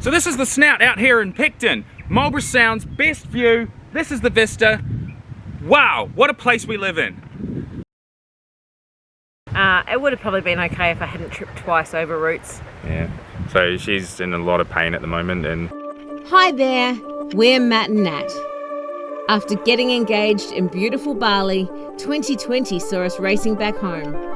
So this is the Snout out here in Picton. Marlborough Sounds, best view. This is the vista. Wow, what a place we live in. It would have probably been okay if I hadn't tripped twice over roots. Yeah, so she's in a lot of pain at the moment. And Hi there, we're Matt and Nat. After getting engaged in beautiful Bali, 2020 saw us racing back home.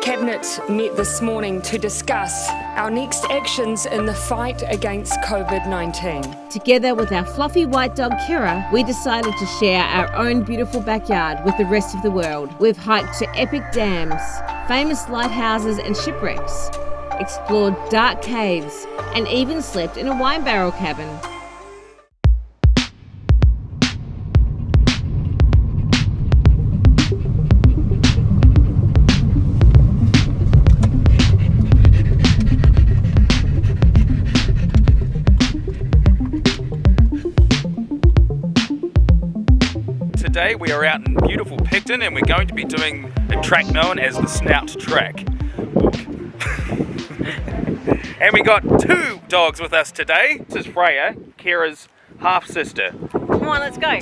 Cabinet met this morning to discuss our next actions in the fight against COVID-19. Together with our fluffy white dog Kira, we decided to share our own beautiful backyard with the rest of the world. We've hiked to epic dams, famous lighthouses and shipwrecks, explored dark caves, and even slept in a wine barrel cabin. today we are out in beautiful Picton and we're going to be doing a track known as the Snout Track. And we got two dogs with us today. This is Freya, Kira's half sister. Come on, let's go.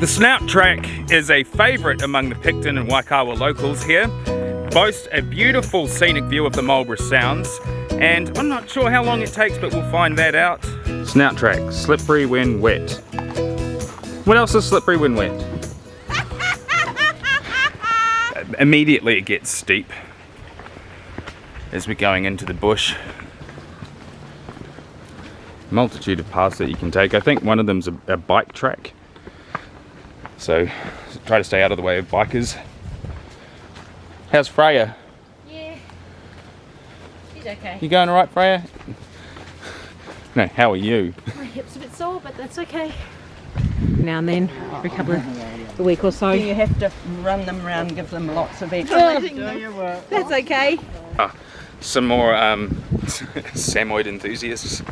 The Snout Track is a favourite among the Picton and Waikawa locals here. Boasts a beautiful scenic view of the Marlborough Sounds, and I'm not sure how long it takes, but we'll find that out. Snout Track, slippery when wet. What else is slippery when wet? Immediately it gets steep as we're going into the bush. Multitude of paths that you can take. I think one of them's a bike track. So try to stay out of the way of bikers. How's Freya? Yeah, she's okay. You going alright, Freya? No, how are you? My hip's a bit sore, but that's okay. Now and then, for a couple of a week or so. You have to run them around, give them lots of extra. That's okay. Some more Samoyed enthusiasts.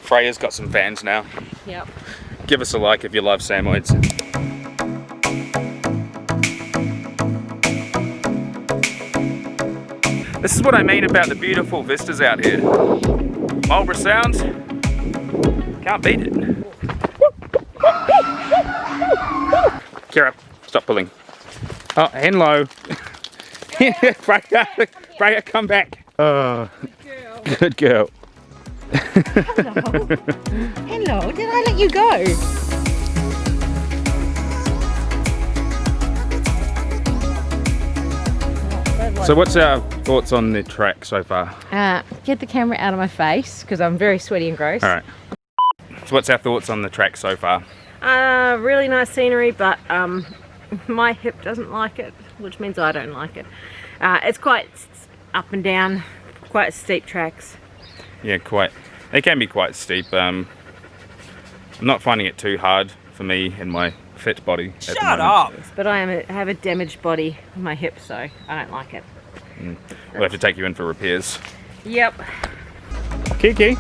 Freya's got some fans now. Yep. Give us a like if you love Samoyeds. This is what I mean about the beautiful vistas out here. Marlborough Sounds, can't beat it. Kira, stop pulling. Oh, hello. Freya, come back. Oh, good girl. Hello. Hello, did I let you go? So what's our thoughts on the track so far? Get the camera out of my face because I'm very sweaty and gross. Alright. So what's our thoughts on the track so far? Really nice scenery, but my hip doesn't like it, which means I don't like it. It's quite up and down, quite steep tracks. Yeah, quite. They can be quite steep. I'm not finding it too hard for me and my fit body. Shut up! But I have a damaged body with my hip, so I don't like it. We'll have to take you in for repairs. Yep. Kiki,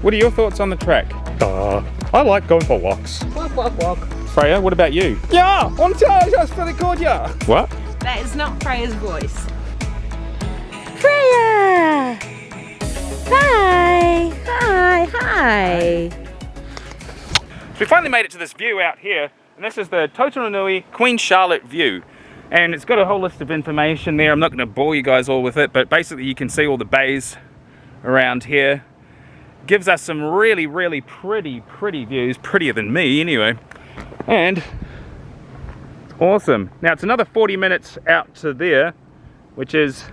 what are your thoughts on the track? I like going for walks. Walk, walk, walk. Freya, what about you? Yeah, on time, that's pretty good, yeah. What? That is not Freya's voice. Freya! Hi! Hi! Hi! So we finally made it to this view out here, and this is the Totaranui Queen Charlotte view. And it's got a whole list of information there. I'm not going to bore you guys all with it, but basically you can see all the bays around here. Gives us some really, really pretty views, prettier than me anyway. And awesome. Now it's another 40 minutes out to there, which is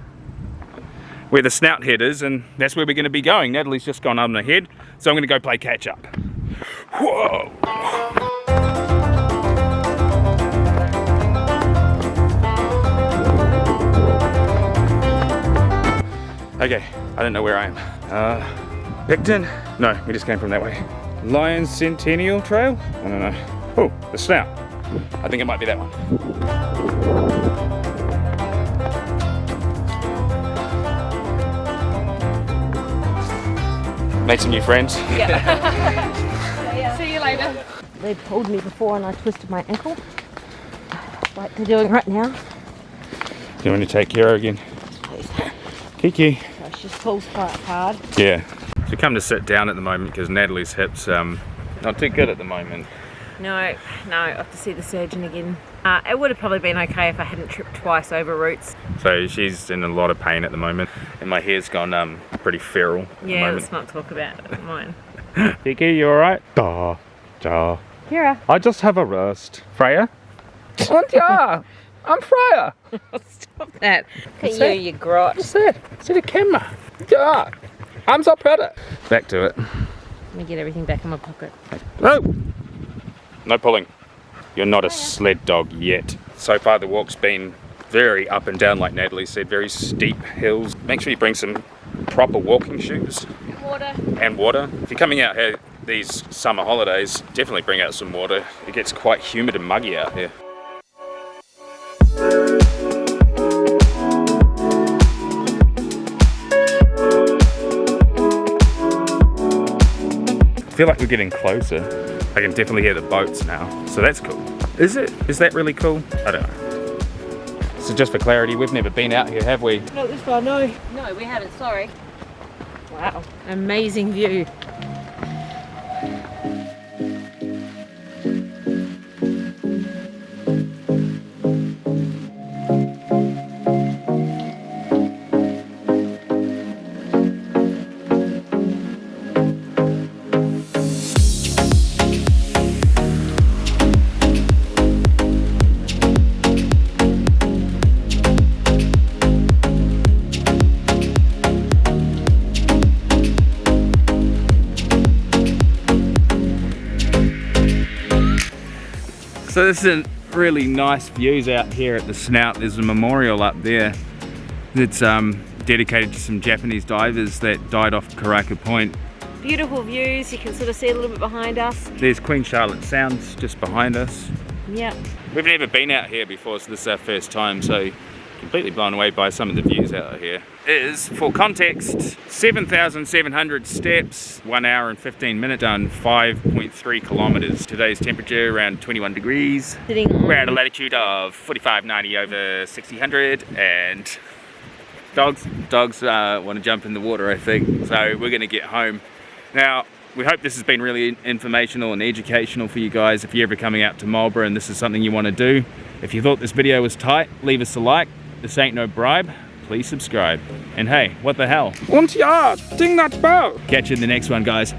where the Snout Head is, and that's where we're going to be going. Natalie's just gone on ahead, so I'm going to go play catch up. Whoa! Okay, I don't know where I am. Picton? No, we just came from that way. Lions Centennial Trail? I don't know. Oh, the Snout. I think it might be that one. Make some new friends. See you later. They pulled me before and I twisted my ankle, like they're doing right now. Do you want to take Kira again? Please. Kiki. So she just pulls quite hard. Yeah. So we come to sit down at the moment because Natalie's hips not too good at the moment. No, I have to see the surgeon again. It would have probably been okay if I hadn't tripped twice over roots. So she's in a lot of pain at the moment, and my hair's gone pretty feral at the Yeah, moment. let's not talk about it, mine. Kiki, you alright? Da. Kira. I just have a rest. Freya? Yeah, I'm Freya. Stop that. Look at you grot. What's that? See the camera. Yeah, I'm so proud of it. Back to it. Let me get everything back in my pocket. No! No pulling. You're not a sled dog yet. So far the walk's been very up and down, like Natalie said, very steep hills. Make sure you bring some proper walking shoes. Water. And water. If you're coming out here these summer holidays, definitely bring out some water. It gets quite humid and muggy out here. I feel like we're getting closer. I can definitely hear the boats now, so that's cool. Is it? Is that really cool? I don't know. So just for clarity, we've never been out here, have we? Not this far, no. No, we haven't, sorry. Wow, amazing view. So there's some really nice views out here at the Snout. There's a memorial up there that's dedicated to some Japanese divers that died off Karaka Point. Beautiful views, you can sort of see a little bit behind us. There's Queen Charlotte Sounds just behind us. Yep. We've never been out here before, so this is our first time, so completely blown away by some of the views out here. Is, for context, 7,700 steps, 1 hour and 15 minutes, done 5.3 kilometers. Today's temperature around 21 degrees. Sitting on We're at a latitude of 4590 over 6000, and dogs want to jump in the water, I think, so we're going to get home. Now, we hope this has been really informational and educational for you guys if you're ever coming out to Marlborough and this is something you want to do. If you thought this video was tight, leave us a like. This ain't no bribe. Please subscribe. And hey, what the hell? Und ja, Ding that bell. Catch you in the next one, guys.